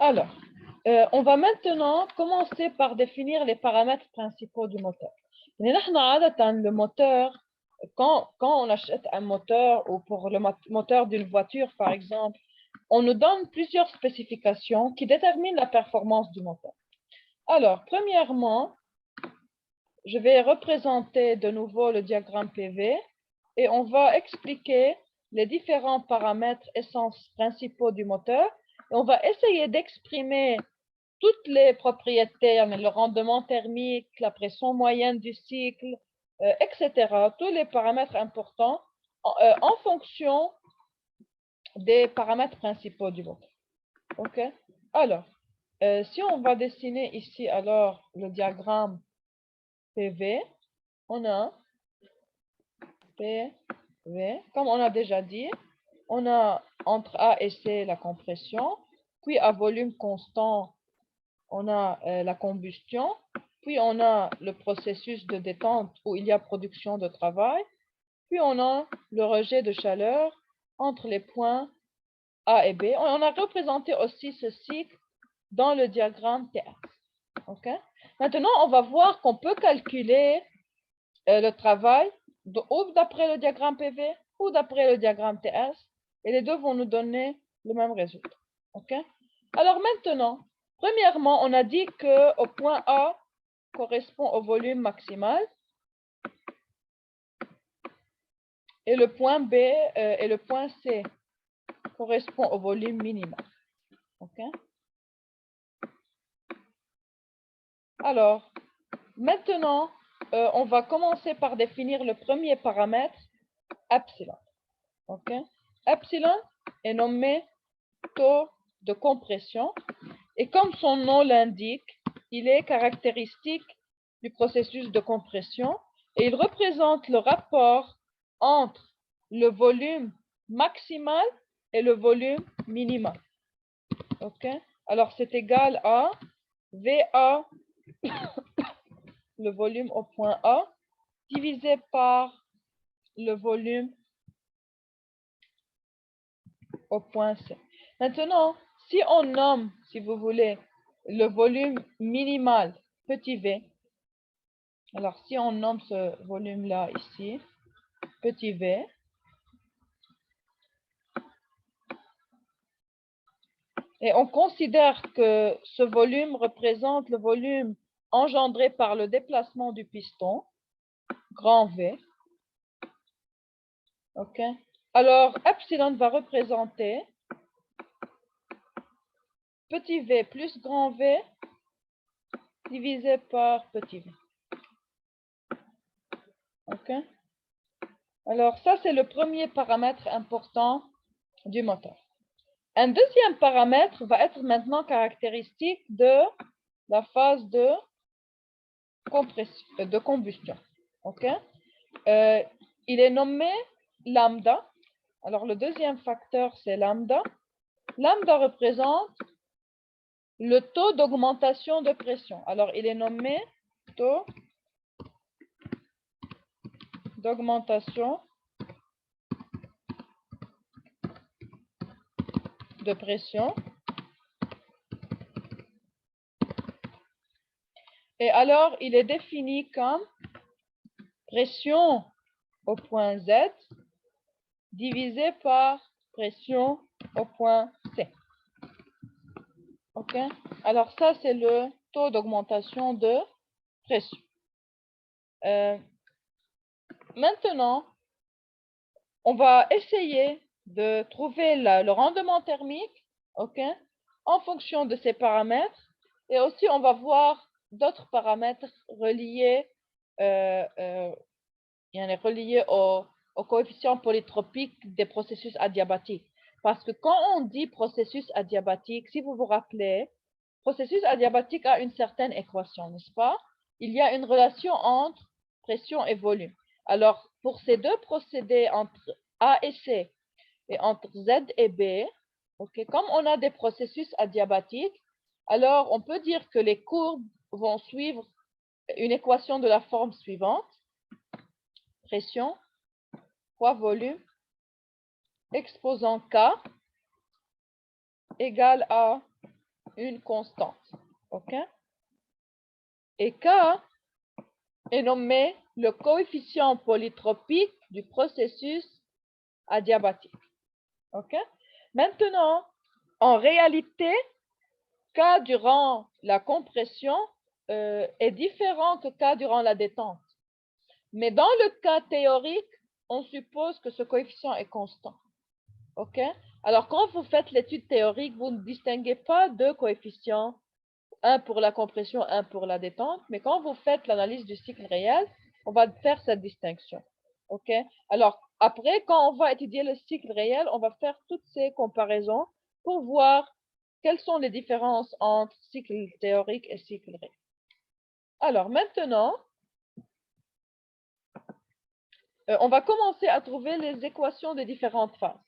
Alors, on va maintenant commencer par définir les paramètres principaux du moteur. Le moteur, quand on achète un moteur ou pour le moteur d'une voiture, par exemple, on nous donne plusieurs spécifications qui déterminent la performance du moteur. Alors, premièrement, je vais représenter de nouveau le diagramme PV et on va expliquer les différents paramètres essences principaux du moteur et on va essayer d'exprimer toutes les propriétés, le rendement thermique, la pression moyenne du cycle, etc. Tous les paramètres importants en fonction des paramètres principaux du moteur. OK? Alors, si on va dessiner ici alors le diagramme PV, on a PV, comme on a déjà dit, on a entre A et C la compression, puis à volume constant, on a la combustion, puis on a le processus de détente où il y a production de travail, puis on a le rejet de chaleur entre les points A et B. On a représenté aussi ce cycle dans le diagramme TS. Okay? Maintenant, on va voir qu'on peut calculer le travail ou d'après le diagramme PV ou d'après le diagramme TS, et les deux vont nous donner le même résultat. Okay? Alors maintenant, premièrement, on a dit qu'au point A correspond au volume maximal et le point B et le point C correspond au volume minimal. Okay? Alors, maintenant, on va commencer par définir le premier paramètre, epsilon. Okay? Epsilon est nommé taux de compression et comme son nom l'indique, il est caractéristique du processus de compression et il représente le rapport entre le volume maximal et le volume minimal. OK? Alors, c'est égal à VA, le volume au point A, divisé par le volume au point C. Maintenant, si on nomme, si vous voulez, le volume minimal petit v, alors si on nomme ce volume-là ici, petit v, et on considère que ce volume représente le volume engendré par le déplacement du piston, grand V. OK? Alors, epsilon va représenter petit v plus grand V divisé par petit v. OK? Alors, ça, c'est le premier paramètre important du moteur. Un deuxième paramètre va être maintenant caractéristique de la phase de combustion. OK? Il est nommé lambda. Alors, le deuxième facteur, c'est lambda. Lambda représente le taux d'augmentation de pression. Alors, il est nommé taux d'augmentation de pression. Et alors, il est défini comme pression au point Z divisé par pression au point C. OK? Alors, ça, c'est le taux d'augmentation de pression. Maintenant, on va essayer de trouver le rendement thermique, OK, en fonction de ces paramètres. Et aussi, on va voir d'autres paramètres reliés, au coefficient polytropique des processus adiabatiques. Parce que quand on dit processus adiabatique, si vous vous rappelez, processus adiabatique a une certaine équation, n'est-ce pas? Il y a une relation entre pression et volume. Alors, pour ces deux procédés entre A et C et entre Z et B, okay, comme on a des processus adiabatiques, alors on peut dire que les courbes vont suivre une équation de la forme suivante. Pression fois volume exposant K égale à une constante. OK? Et K est nommé le coefficient polytropique du processus adiabatique. OK? Maintenant, en réalité, K durant la compression est différent que K durant la détente. Mais dans le cas théorique, on suppose que ce coefficient est constant. OK? Alors, quand vous faites l'étude théorique, vous ne distinguez pas deux coefficients, un pour la compression, un pour la détente. Mais quand vous faites l'analyse du cycle réel, on va faire cette distinction. OK? Alors, après, quand on va étudier le cycle réel, on va faire toutes ces comparaisons pour voir quelles sont les différences entre cycle théorique et cycle réel. Alors, maintenant, on va commencer à trouver les équations des différentes phases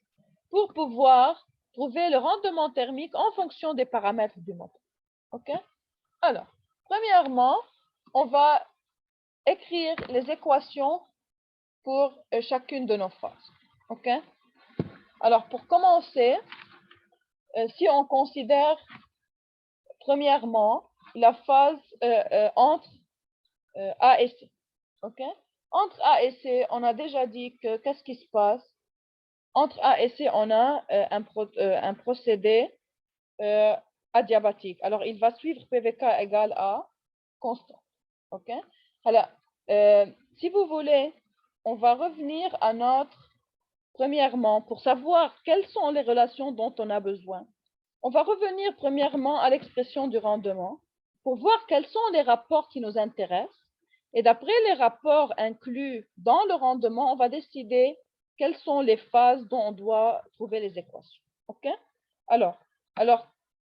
pour pouvoir trouver le rendement thermique en fonction des paramètres du moteur. OK? Alors, premièrement, on va écrire les équations pour chacune de nos phases. OK? Alors, pour commencer, si on considère premièrement la phase entre A et C. OK? Entre A et C, on a déjà dit que qu'est-ce qui se passe? Entre A et C, on a un procédé adiabatique. Alors, il va suivre PVK égale à constant. OK? Alors, si vous voulez, on va revenir à notre, premièrement, pour savoir quelles sont les relations dont on a besoin. On va revenir premièrement à l'expression du rendement pour voir quels sont les rapports qui nous intéressent. Et d'après les rapports inclus dans le rendement, on va décider quelles sont les phases dont on doit trouver les équations. OK? Alors,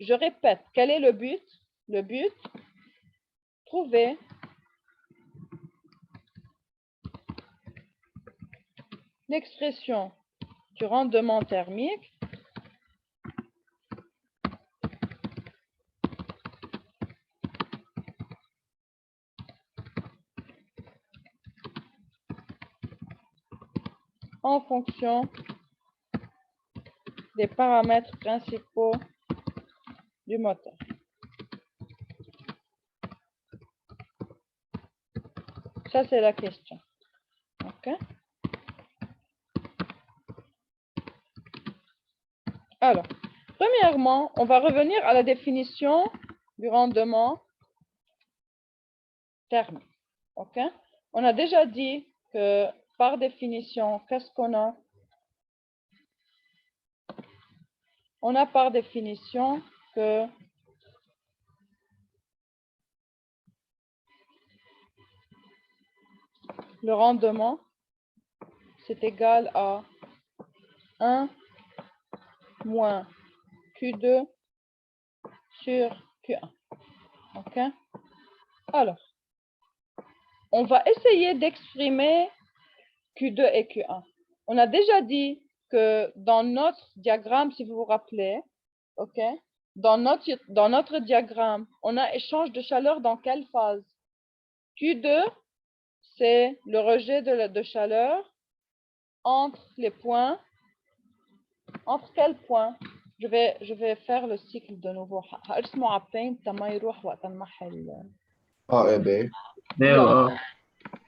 je répète, quel est le but? Le but, trouver l'expression du rendement thermique en fonction des paramètres principaux du moteur. Ça, c'est la question. OK? Alors, premièrement, on va revenir à la définition du rendement thermique. OK? On a déjà dit que par définition, qu'est-ce qu'on a? On a par définition que le rendement, c'est égal à 1 moins Q2 sur Q1. OK? Alors, on va essayer d'exprimer Q2 et Q1. On a déjà dit que dans notre diagramme, si vous vous rappelez, OK, dans notre diagramme, on a échange de chaleur dans quelle phase? Q2, c'est le rejet de chaleur entre les points. Entre quels points? Je vais faire le cycle de nouveau. هقسمه على paint ما يروح وقت المحل. اه ب ايوه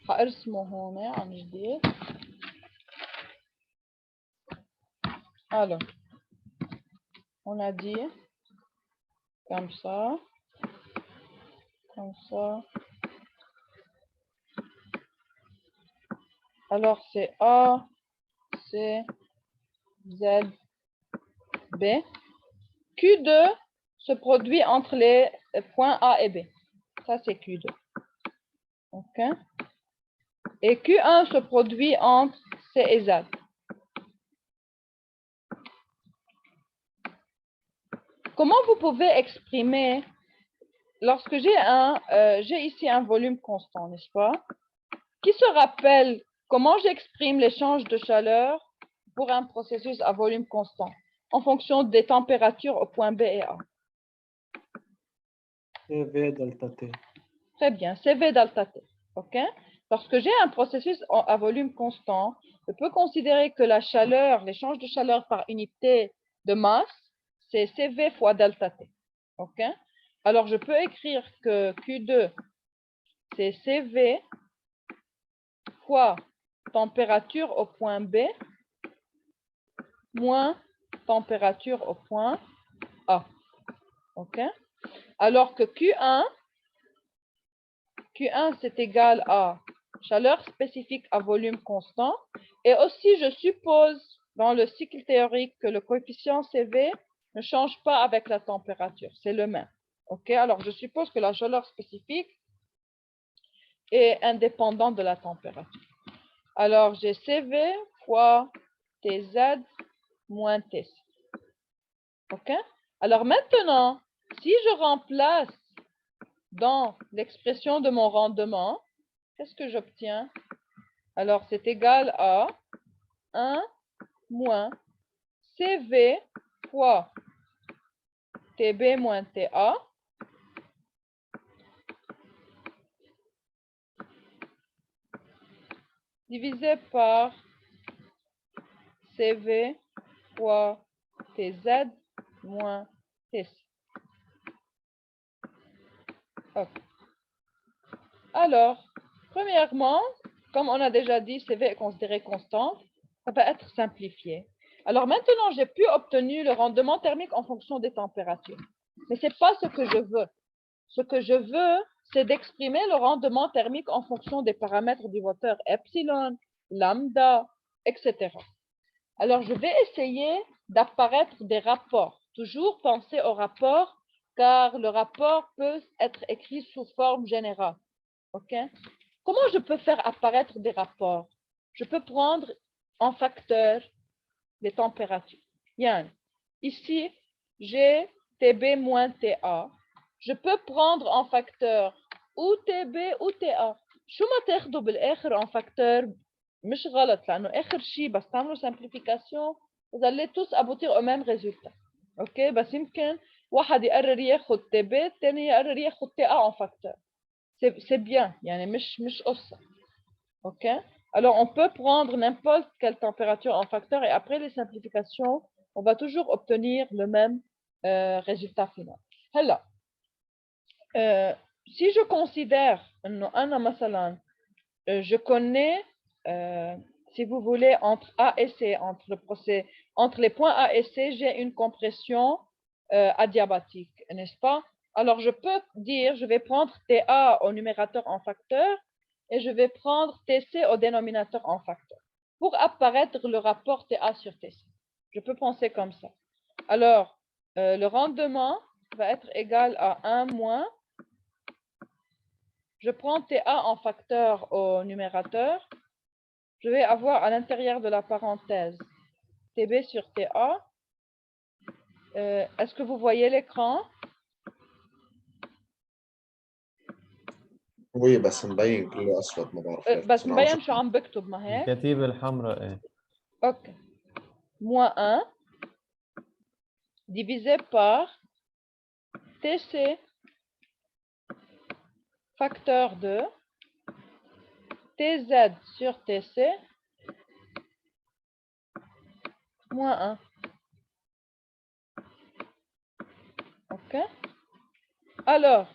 هقسمه هون عن جديد. Alors, on a dit comme ça, comme ça. Alors, c'est A, C, Z, B. Q2 se produit entre les points A et B. Ça, c'est Q2. OK? Et Q1 se produit entre C et Z. Comment vous pouvez exprimer, lorsque j'ai ici un volume constant, n'est-ce pas? Qui se rappelle comment j'exprime l'échange de chaleur pour un processus à volume constant en fonction des températures au point B et A? CV delta T. Très bien, CV delta T. OK? Lorsque j'ai un processus à volume constant, je peux considérer que la chaleur, l'échange de chaleur par unité de masse, c'est CV fois delta T. OK? Alors, je peux écrire que Q2, c'est CV fois température au point B moins température au point A. OK? Alors que Q1, c'est égal à chaleur spécifique à volume constant. Et aussi, je suppose dans le cycle théorique que le coefficient CV ne change pas avec la température. C'est le même. OK? Alors, je suppose que la chaleur spécifique est indépendante de la température. Alors, j'ai CV fois TZ moins TC. OK? Alors maintenant, si je remplace dans l'expression de mon rendement, qu'est-ce que j'obtiens? Alors, c'est égal à 1 moins CV fois TB moins TA divisé par CV fois TZ moins TC. OK. Alors, premièrement, comme on a déjà dit, CV est considéré constante, ça va être simplifié. Alors maintenant, j'ai pu obtenir le rendement thermique en fonction des températures. Mais ce n'est pas ce que je veux. Ce que je veux, c'est d'exprimer le rendement thermique en fonction des paramètres du moteur epsilon, lambda, etc. Alors, je vais essayer d'apparaître des rapports. Toujours penser au rapport, car le rapport peut être écrit sous forme générale. OK? Comment je peux faire apparaître des rapports? Je peux prendre en facteur les températures. Yann, ici, j'ai TB moins TA. Je peux prendre en facteur ou TB ou TA. شو ما تاخدوا بالاخر en facteur مش غلط لانه اخر شيء بس تعملوا simplification vous allez tous aboutir au même résultat. OK? بس يمكن واحد يقرر ياخد TB الثاني يقرر ياخد TA en facteur. C'est bien, يعني مش قصة. OK? Alors, on peut prendre n'importe quelle température en facteur et après les simplifications, on va toujours obtenir le même résultat final. Alors, si je considère, je connais, si vous voulez, entre A et C, entre les points A et C, j'ai une compression adiabatique, n'est-ce pas? Alors, je peux dire, je vais prendre TA au numérateur en facteur et je vais prendre TC au dénominateur en facteur pour apparaître le rapport TA sur TC. Je peux penser comme ça. Alors, le rendement va être égal à 1 moins. Je prends TA en facteur au numérateur. Je vais avoir à l'intérieur de la parenthèse TB sur TA. Est-ce que vous voyez l'écran? Oui, بس مبين كله اسود ما بعرف ليش بس مبين شو عم بكتب ما هيك؟ الكتيبة الحمراء ايه OK. Moins 1 divisé par TC facteur 2 TZ sur TC moins 1. OK? Alors,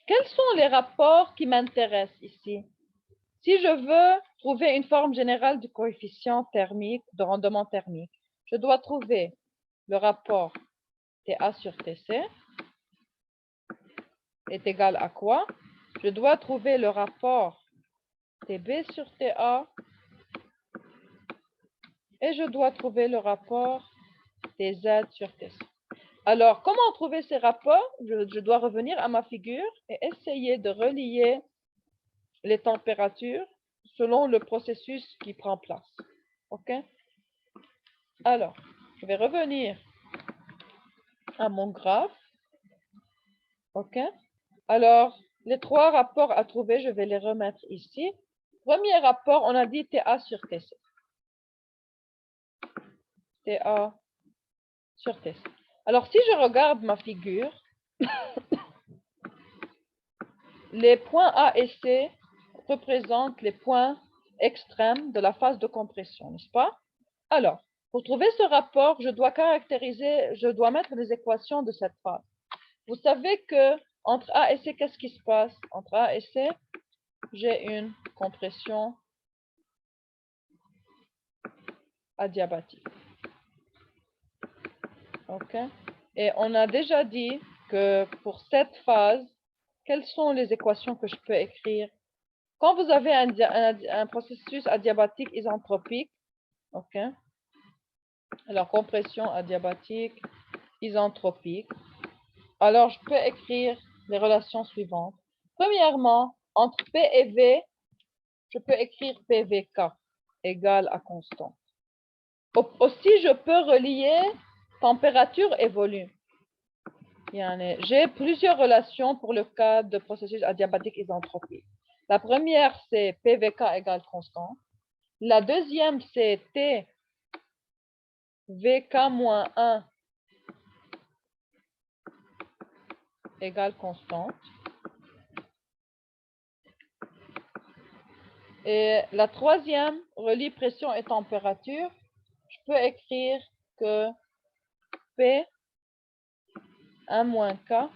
quels sont les rapports qui m'intéressent ici? Si je veux trouver une forme générale du coefficient thermique, de rendement thermique, je dois trouver le rapport TA sur TC est égal à quoi? Je dois trouver le rapport TB sur TA et je dois trouver le rapport TZ sur TC. Alors, comment trouver ces rapports? Je dois revenir à ma figure et essayer de relier les températures selon le processus qui prend place. OK? Alors, je vais revenir à mon graphe. OK? Alors, les trois rapports à trouver, je vais les remettre ici. Premier rapport, on a dit TA sur TC. TA sur TC. Alors, si je regarde ma figure, les points A et C représentent les points extrêmes de la phase de compression, n'est-ce pas? Alors, pour trouver ce rapport, je dois mettre les équations de cette phase. vous savez que entre A et C, qu'est-ce qui se passe? Entre A et C, j'ai une compression adiabatique. OK? Et on a déjà dit que pour cette phase, quelles sont les équations que je peux écrire? Quand vous avez un processus adiabatique isentropique, OK? Alors, compression adiabatique isentropique. Alors, je peux écrire les relations suivantes. Premièrement, entre P et V, je peux écrire PVK égale à constante. Aussi, je peux relier température et volume. J'ai plusieurs relations pour le cas de processus adiabatique isentropique. La première, c'est PVK égale constante. La deuxième, c'est TVK-1 égale constante. Et la troisième, relie pression et température. Je peux écrire que P 1 moins K.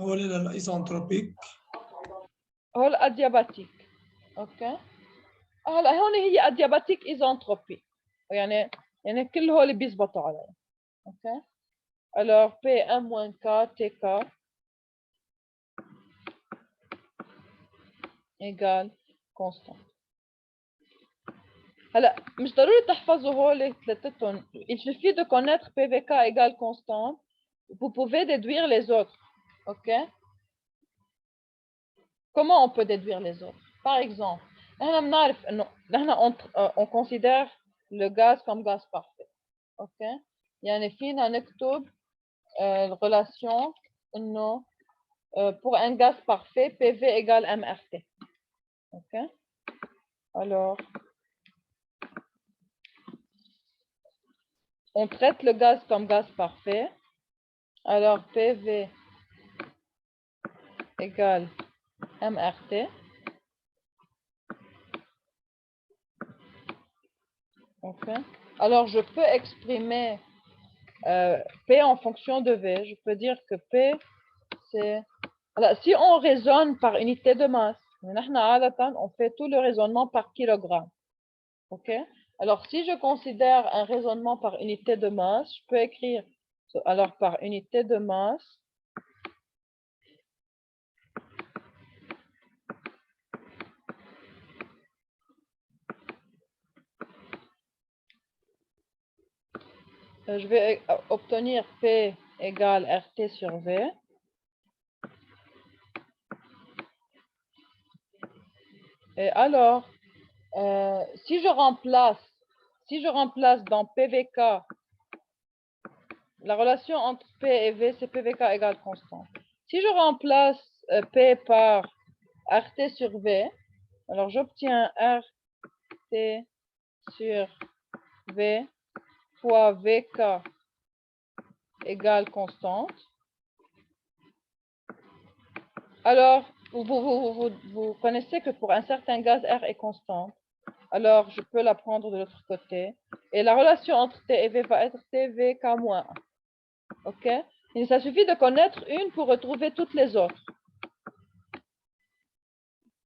هو الايزنتروبيك هو الادياباتيك. اوكي هلا هون هي ادياباتيك ايزنتروبي يعني كل هول بيزبطوا علي. اوكي alors P1 moins K TK égale constant. هلا مش ضروري تحفظوا هول ثلاثتهم. Il suffit de connaître PVK égale constante. Vous pouvez déduire les autres. OK? Comment on peut déduire les autres? Par exemple, on considère le gaz comme gaz parfait. OK? يعني فينا نكتب relation إنه pour un gaz parfait, PV égale MRT. OK? Alors, on traite le gaz comme gaz parfait. Alors, PV égale MRT. OK. Alors, je peux exprimer P en fonction de V. Je peux dire que P, c'est... Alors, si on raisonne par unité de masse, on fait tout le raisonnement par kilogramme. OK. Alors, si je considère un raisonnement par unité de masse, je peux écrire, alors par unité de masse, je vais obtenir P égale RT sur V. Et alors, si je remplace dans PVK, la relation entre P et V, c'est PVK égale constant. Si je remplace P par RT sur V, alors j'obtiens RT sur V fois VK égale constante. Alors, vous connaissez que pour un certain gaz, R est constante. Alors, je peux la prendre de l'autre côté. Et la relation entre T et V va être TVK-1. OK? Et ça suffit de connaître une pour retrouver toutes les autres.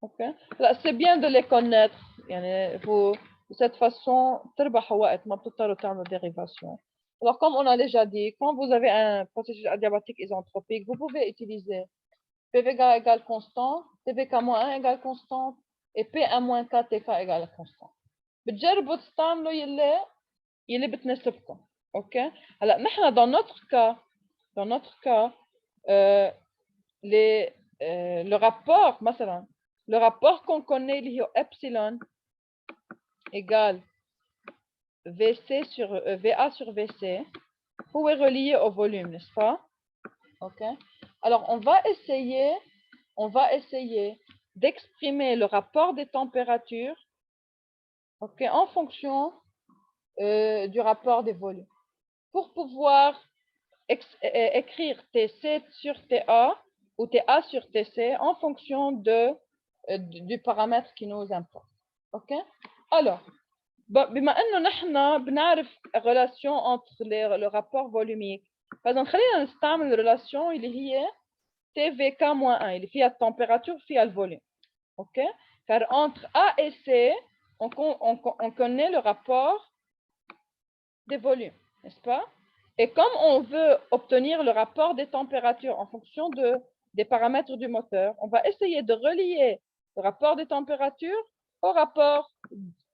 OK? Là, c'est bien de les connaître. De cette façon, dérivation. Alors, comme on a déjà dit, quand vous avez un processus adiabatique isentropique, vous pouvez utiliser PVK égale constant, TVK-1 égale constante, et P1 moins K TK égale constante. بتجربوا تستعملوا يلي بتناسبكم. OK? هلا نحن dans notre cas le rapport مثلا le rapport qu'on connaît اللي هو epsilon égale VC sur VA sur VC هو relié au volume, n'est-ce pas? OK? Alors on va essayer d'exprimer le rapport des températures, OK, en fonction du rapport des volumes. Pour pouvoir écrire TC sur TA ou TA sur TC en fonction du paramètre qui nous importe. OK? Alors, بما انه نحن بنعرف relation entre le rapport volumique فإذا خلينا نستعمل الريلاسيون اللي هي TVK moins 1 اللي فيها التمبérature فيها الvolume. OK? Car entre A et C, on connaît le rapport des volumes, n'est-ce pas? Et comme on veut obtenir le rapport des températures en fonction des paramètres du moteur, on va essayer de relier le rapport des températures au rapport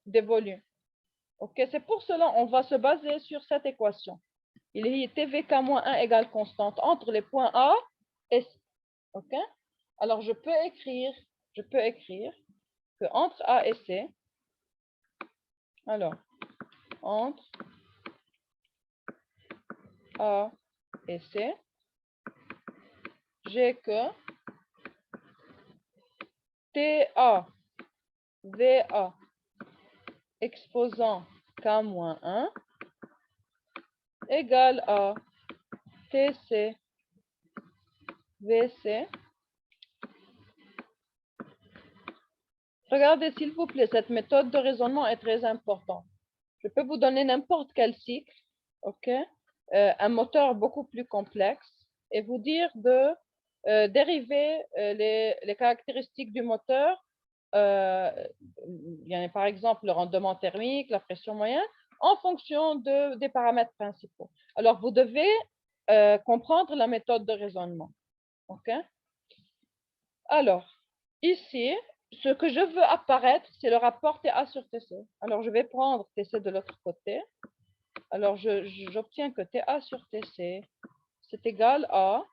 des volumes. OK? C'est pour cela qu'on va se baser sur cette équation. Il y a TVK-1 égale constante entre les points A et C. OK? Alors, je peux écrire que entre A et C, alors, entre A et C, j'ai que TA, VA, exposant K-1 égale à TC, VC. Regardez, s'il vous plaît, cette méthode de raisonnement est très importante. Je peux vous donner n'importe quel cycle, OK? Un moteur beaucoup plus complexe, et vous dire de dériver les caractéristiques du moteur, par exemple le rendement thermique, la pression moyenne, en fonction des paramètres principaux. Alors, vous devez comprendre la méthode de raisonnement. OK? Alors, ici, ce que je veux apparaître, c'est le rapport TA sur TC. Alors, je vais prendre TC de l'autre côté. Alors, j'obtiens que TA sur TC, c'est égal à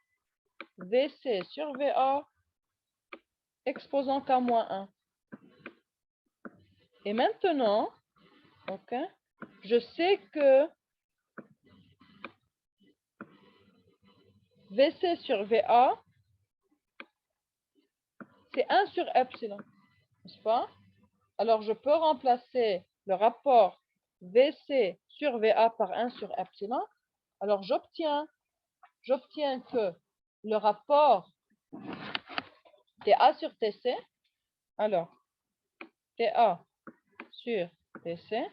VC sur VA exposant K-1. Et maintenant, OK, je sais que VC sur VA, c'est 1 sur epsilon, n'est-ce pas? Alors, je peux remplacer le rapport VC sur VA par 1 sur epsilon. Alors, j'obtiens que le rapport TA sur TC, alors, TA sur TC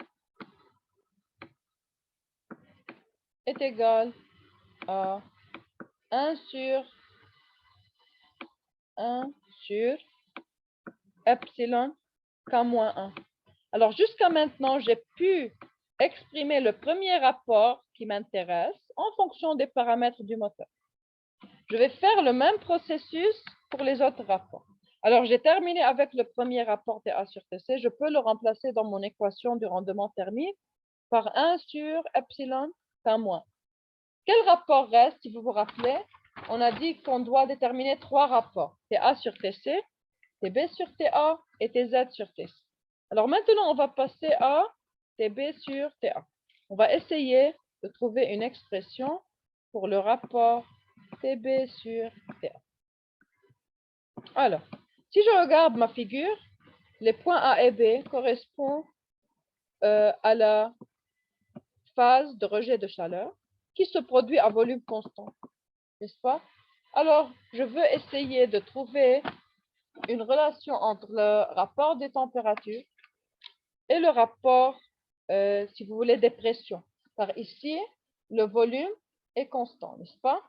est égal à 1 sur epsilon K-1. Alors, jusqu'à maintenant, j'ai pu exprimer le premier rapport qui m'intéresse en fonction des paramètres du moteur. Je vais faire le même processus pour les autres rapports. Alors, j'ai terminé avec le premier rapport TA sur TC. Je peux le remplacer dans mon équation du rendement thermique par 1 sur epsilon K-. Quel rapport reste, si vous vous rappelez? On a dit qu'on doit déterminer 3 rapports. TA sur TC, TB sur TA et TZ sur TC. Alors maintenant, on va passer à TB sur TA. On va essayer de trouver une expression pour le rapport TB sur TA. Alors, si je regarde ma figure, les points A et B correspondent à la phase de rejet de chaleur qui se produit à volume constant, n'est-ce pas? Alors, je veux essayer de trouver une relation entre le rapport des températures et le rapport, si vous voulez, des pressions. Car ici, le volume est constant, n'est-ce pas?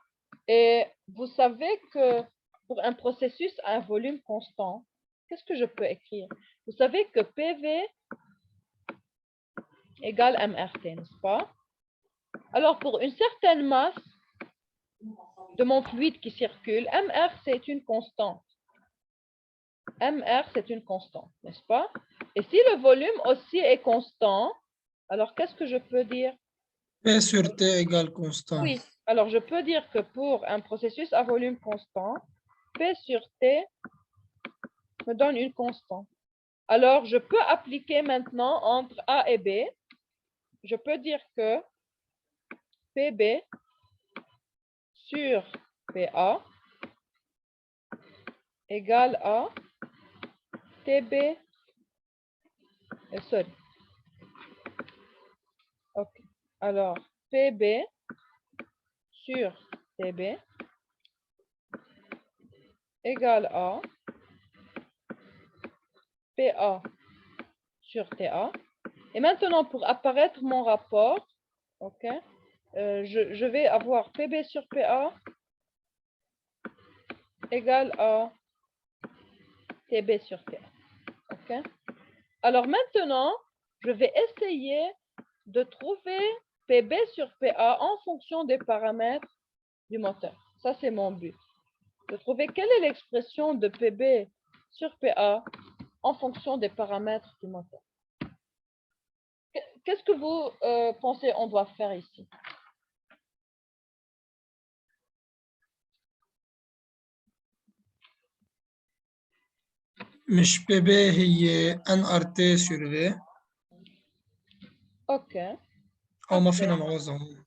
Et vous savez que pour un processus à un volume constant, qu'est-ce que je peux écrire? Vous savez que PV égale MRT, n'est-ce pas? Alors, pour une certaine masse de mon fluide qui circule, MR, c'est une constante. MR, c'est une constante, n'est-ce pas? Et si le volume aussi est constant, alors qu'est-ce que je peux dire? P sur T égale constant. Oui, alors je peux dire que pour un processus à volume constant, P sur T me donne une constante. Alors, je peux appliquer maintenant entre A et B. Je peux dire que PB sur PA égale à TB. Sorry. OK. Alors, PB sur TB égale à PA sur TA. Et maintenant, pour apparaître mon rapport, OK, je vais avoir PB sur PA égale à TB sur PA. OK? Alors maintenant, je vais essayer de trouver PB sur PA en fonction des paramètres du moteur. Ça, c'est mon but. De trouver quelle est l'expression de PB sur PA en fonction des paramètres du moteur. Qu'est-ce que vous pensez on doit faire ici? مش بي بي هي ان ار تي سور في اوكي او ما فينا نعوضهم.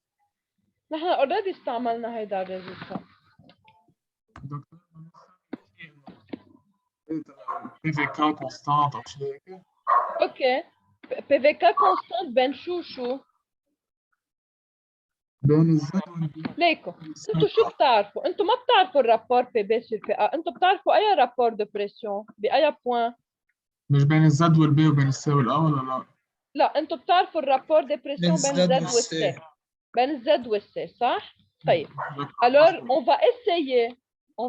نحن اوريدي استعملنا هيدا الريزلت. PVK كونستانت او شيء هيك. اوكي PVK كونستانت بين شو بين الزد والبي. ليكو انتوا شو بتعرفوا؟ انتوا ما بتعرفوا الرابور بي بي سور بي ا، انتوا بتعرفوا اي رابور دو بريسيون باي بوين؟ مش بين الزد والبي وبين السي والأ ولا لا؟ لا انتوا بتعرفوا الرابور دو بريسيون بين الزد والسي. بين الزد والسي صح؟ طيب alors on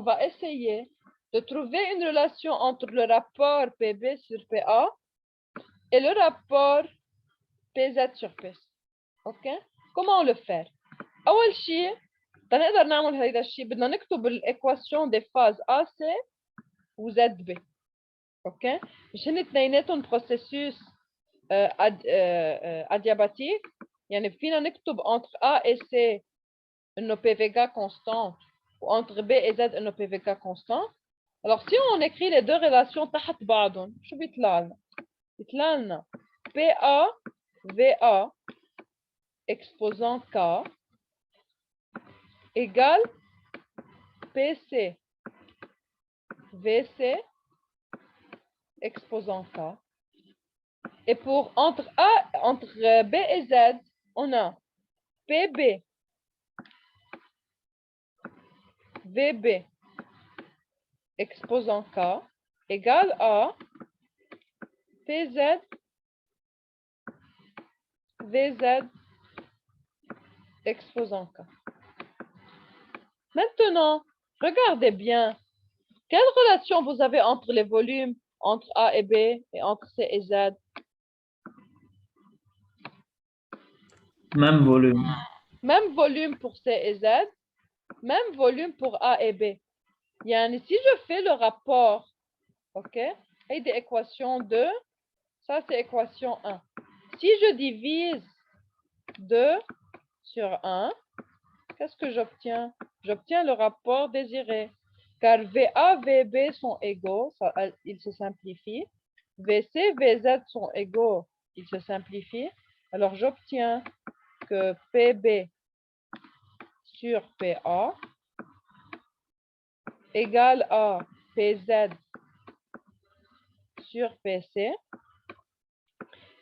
va essayer de trouver une relation entre le rapport PB sur PA et le rapport PZ sur PC. OK? Comment le faire? أول شيء تنقدر نعمل هيدا الشيء بدنا نكتب الإيكواسيون دي فاز AC و ZB. OK? مش هن اثنيناتهم بروسيسوس adiabatique. يعني فينا نكتب entre A et C une PVK constante ou entre B et Z une PVK constante. Alors si on écrit les deux relations تحت بعضهم شو بيطلع لنا؟ بيطلع لنا PA VA exposant K égale PC VC exposant K. Et pour entre B et Z, on a PB VB exposant K égale à PZ VZ exposant K. Maintenant, regardez bien. Quelle relation vous avez entre les volumes, entre A et B et entre C et Z? Même volume. Même volume pour C et Z, même volume pour A et B. Yani, si je fais le rapport, ok, et des équations 2, ça c'est équation 1. Si je divise 2 sur 1, qu'est-ce que j'obtiens? J'obtiens le rapport désiré. Car VA, VB sont égaux, ça, ils se simplifient. VC, VZ sont égaux, ils se simplifient. Alors j'obtiens que PB sur PA égale à PZ sur PC.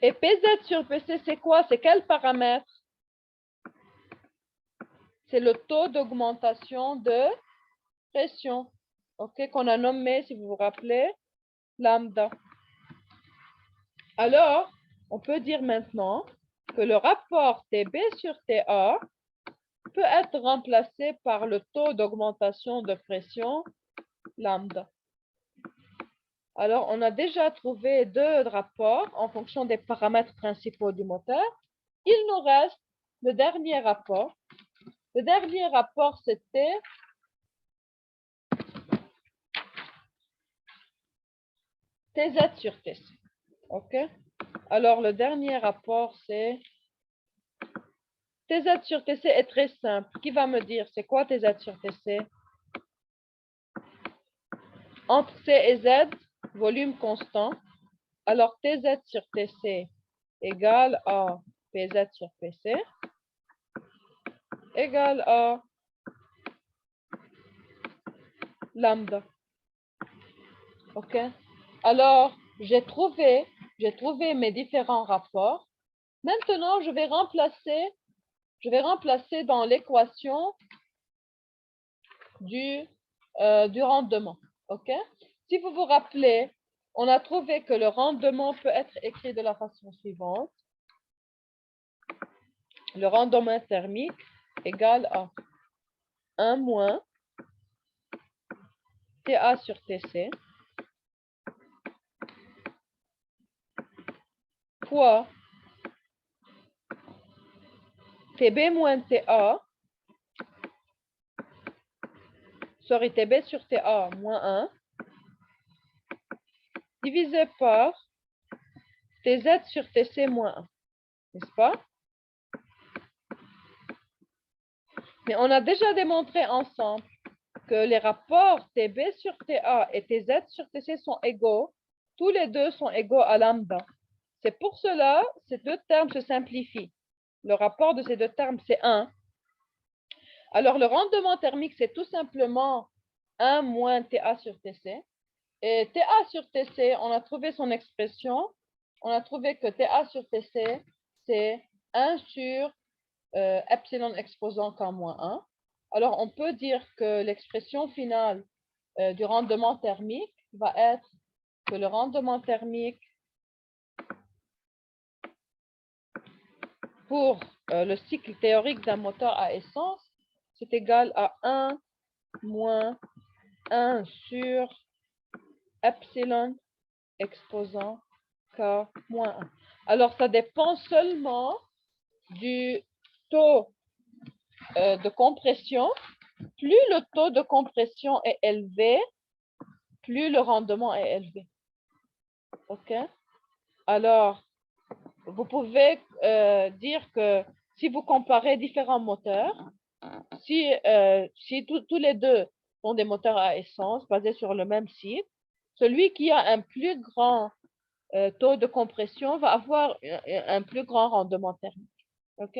Et PZ sur PC, c'est quoi? C'est quel paramètre? C'est le taux d'augmentation de pression, ok, qu'on a nommé, si vous vous rappelez, lambda. Alors, on peut dire maintenant que le rapport TB sur TA peut être remplacé par le taux d'augmentation de pression lambda. Alors, on a déjà trouvé deux rapports en fonction des paramètres principaux du moteur. Il nous reste le dernier rapport. Le dernier rapport, c'était TZ sur TC. OK? Alors, le dernier rapport, c'est TZ sur TC est très simple. Qui va me dire c'est quoi TZ sur TC? Entre C et Z, volume constant. Alors, TZ sur TC égale à PZ sur PC égale à lambda. OK? Alors, j'ai trouvé mes différents rapports. Maintenant, je vais remplacer dans l'équation du rendement. OK? Si vous vous rappelez, on a trouvé que le rendement peut être écrit de la façon suivante. le rendement thermique égale à 1 moins TA sur TC fois TB moins TA, TB sur TA moins 1, divisé par TZ sur TC moins 1, n'est-ce pas? Mais on a déjà démontré ensemble que les rapports TB sur TA et TZ sur TC sont égaux. Tous les deux sont égaux à lambda. C'est pour cela que ces deux termes se simplifient. Le rapport de ces deux termes, c'est 1. Alors, le rendement thermique, c'est tout simplement 1 moins TA sur TC. Et TA sur TC, on a trouvé son expression. On a trouvé que TA sur TC, c'est 1 sur epsilon exposant K moins 1. Alors, on peut dire que l'expression finale du rendement thermique va être que le rendement thermique pour le cycle théorique d'un moteur à essence, c'est égal à 1 moins 1 sur epsilon exposant K moins 1. Alors, ça dépend seulement du taux de compression. Plus le taux de compression est élevé, plus le rendement est élevé. OK? Alors, vous pouvez dire que si vous comparez différents moteurs, si tous les deux sont des moteurs à essence basés sur le même cycle, celui qui a un plus grand taux de compression va avoir un plus grand rendement thermique. OK?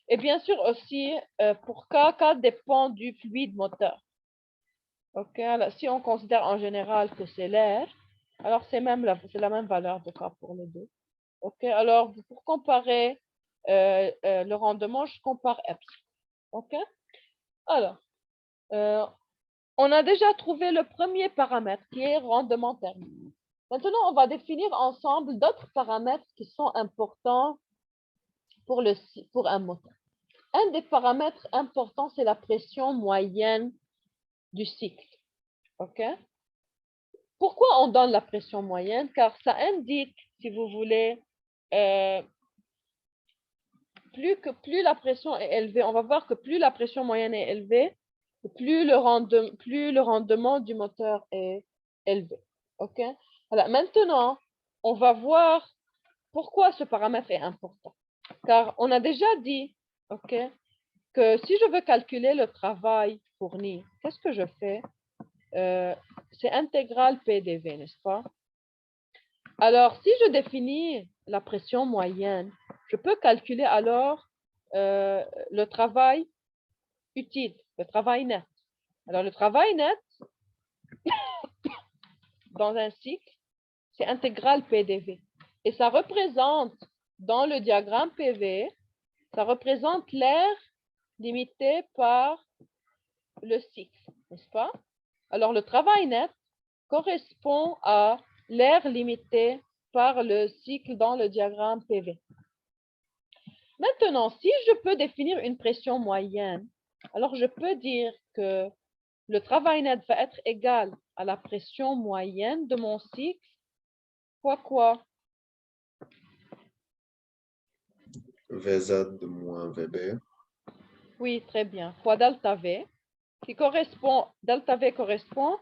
Et bien sûr aussi, pour K dépend du fluide moteur. OK? Alors, si on considère en général que c'est l'air, alors c'est la même valeur de K pour les deux. OK? Alors, pour comparer le rendement, je compare epsilon. OK? Alors, on a déjà trouvé le premier paramètre qui est rendement thermique. Maintenant, on va définir ensemble d'autres paramètres qui sont importants pour un moteur. Un des paramètres importants, c'est la pression moyenne du cycle. OK? Pourquoi on donne la pression moyenne? Car ça indique, si vous voulez, plus la pression est élevée, on va voir que plus la pression moyenne est élevée, plus le rendement du moteur est élevé. OK? Alors, maintenant, on va voir pourquoi ce paramètre est important. Car on a déjà dit, OK, que si je veux calculer le travail fourni, qu'est-ce que je fais? C'est intégral PDV, n'est-ce pas? Alors, si je définis la pression moyenne, je peux calculer alors le travail utile, le travail net. Alors, le travail net dans un cycle, c'est intégral PDV. Et ça représente, dans le diagramme PV, ça représente l'air limité par le cycle, n'est-ce pas? Alors, le travail net correspond à l'air limité par le cycle dans le diagramme PV. Maintenant, si je peux définir une pression moyenne, alors je peux dire que le travail net va être égal à la pression moyenne de mon cycle fois quoi? VZ moins VB. Oui, très bien. Fois delta V, delta V correspond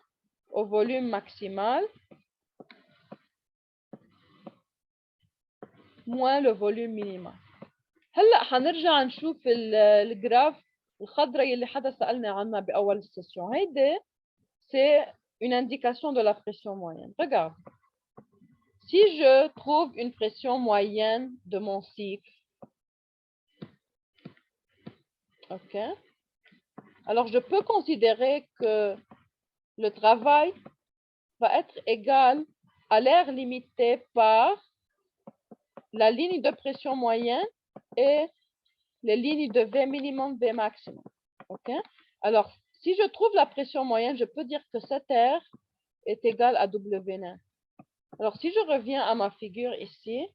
au volume maximal moins le volume minimal. هلا حنرجع نشوف الجراف الخضراء اللي حدا سألنا عنها بأول السيشن. هيدي c'est une indication de la pression moyenne. Regarde. Si je trouve une pression moyenne de mon cycle, OK? Alors, je peux considérer que le travail va être égal à l'air limité par la ligne de pression moyenne et les lignes de V minimum, V maximum. OK? Alors, si je trouve la pression moyenne, je peux dire que cet air est égal à W net. Alors, si je reviens à ma figure ici,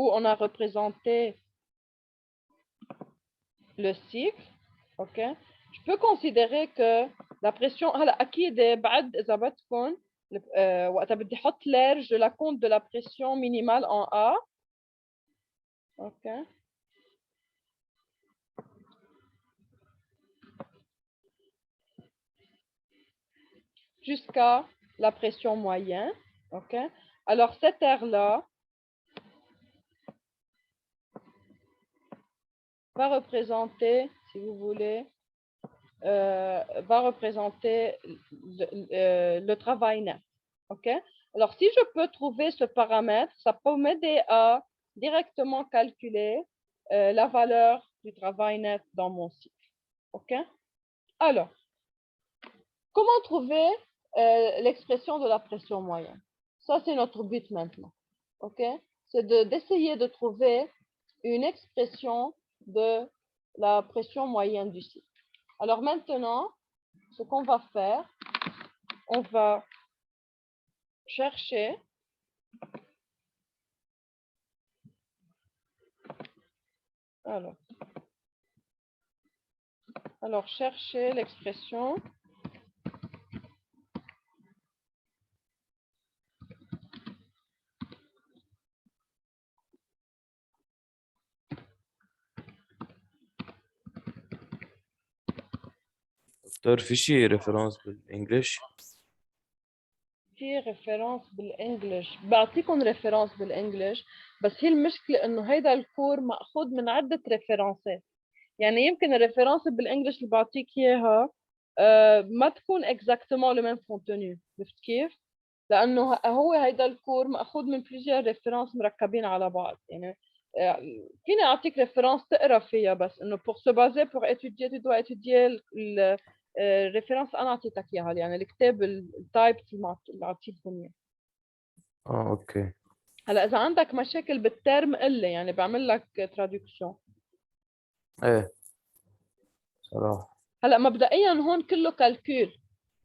où on a représenté le cycle. OK. Je peux considérer que la pression هلا اكيد بعد اذا بدكم وقتها بدي احط لارج la compte de la pression minimale en A. OK. Jusqu'à la pression moyenne. OK. Alors cette aire-là va représenter, si vous voulez, va représenter le travail net. OK? Alors, si je peux trouver ce paramètre, ça peut m'aider à directement calculer la valeur du travail net dans mon cycle. OK? Alors, comment trouver l'expression de la pression moyenne? Ça, c'est notre but maintenant. OK? C'est d'essayer de trouver une expression de la pression moyenne du cycle. Alors maintenant, ce qu'on va faire, on va chercher alors chercher l'expression دكتور في شي ريفرنس بالانجلش؟ في ريفرنس بالانجلش، بعطيكم ريفرنس بالانجلش، بس هي المشكله انه هيدا الكور ماخوذ من عده ريفرنسات. يعني يمكن الريفرنس بالانجلش اللي بعطيك اياها ما تكون اكزاكتومون لو ميم كونتوني، عرفت كيف؟ لانه هو هيدا الكور ماخوذ من بليزيور ريفرنس مركبين على بعض. يعني فيني اعطيك ريفرنس تقرا فيها، بس انه pour se baser pour étudier tu dois étudier الريفرنس انا اعطيتك اياها، يعني الكتاب التايب اللي اعطيتكم اياه. اوكي. هلا اذا عندك مشاكل بالترم قل لي، يعني بعمل لك تراديكشن. ايه صراحه. هلا مبدئيا هون كله كالكول،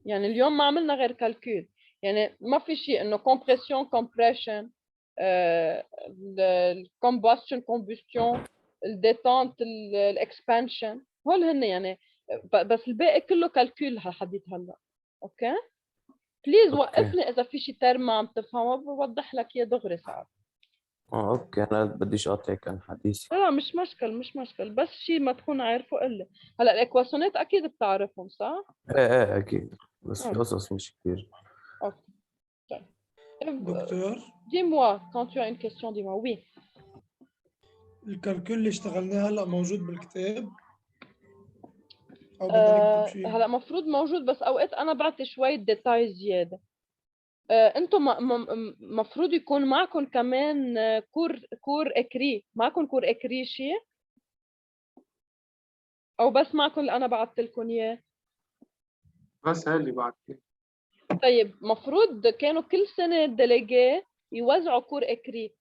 يعني اليوم ما عملنا غير كالكول، يعني ما في شيء انه كومبريسيون كومبريشن، الكومبشن كومبشن، الديتونت الاكسبانشن، هول هن يعني، بس الباقي كله كالكول لحديت هلا. اوكي بليز وقفني اذا في شيء ترم ما عم تفهمه، بوضح لك اياه دغري ساعات. اوكي انا بديش اقاطعك عن حديثي. لا مش مشكل مش مشكل، بس شيء ما تكون عارفه قل لي. هلا الاكواسيونات اكيد بتعرفهم صح؟ ايه اكيد، بس في قصص مش كتير. اوكي طيب. دكتور Dis-moi, quand tu as une question, dis-moi. Oui. الكالكول اللي اشتغلناه هلا موجود بالكتاب او بدنا نكتب شيء؟ هلا مفروض موجود، بس اوقات انا بعطي شوية ديتاي زيادة. انتم مفروض يكون معكم كمان كور اكري، معكم كور اكري شيء؟ او بس معكم اللي انا بعثت لكم اياه؟ بس هي اللي بعتني. طيب مفروض كانوا كل سنة الديليجي يوزعوا كور اكري.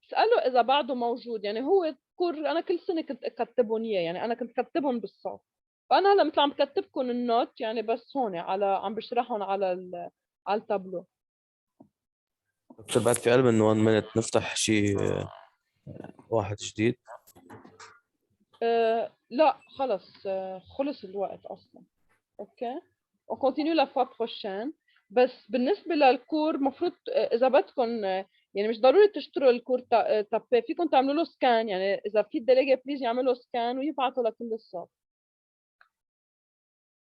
اسأله إذا بعده موجود، يعني هو كور أنا كل سنة كنت أكتبهم إياه، يعني أنا كنت كتبهم بالصف، فأنا هلا مثل عم كتبكم النوت يعني، بس هون عم بشرحهم على التابلو. دكتور بعد في قلب انه 1 minute نفتح شيء واحد جديد؟ لا خلص، خلص الوقت أصلا. أوكي on continue la fois prochaine. بس بالنسبة للكور مفروض إذا بدكم يعني مش ضروري تشتروا الكور تابي، فيكم تعملوا له سكان، يعني إذا في ديليجي بليز يعملوا سكان ويبعتوا لكل الصف.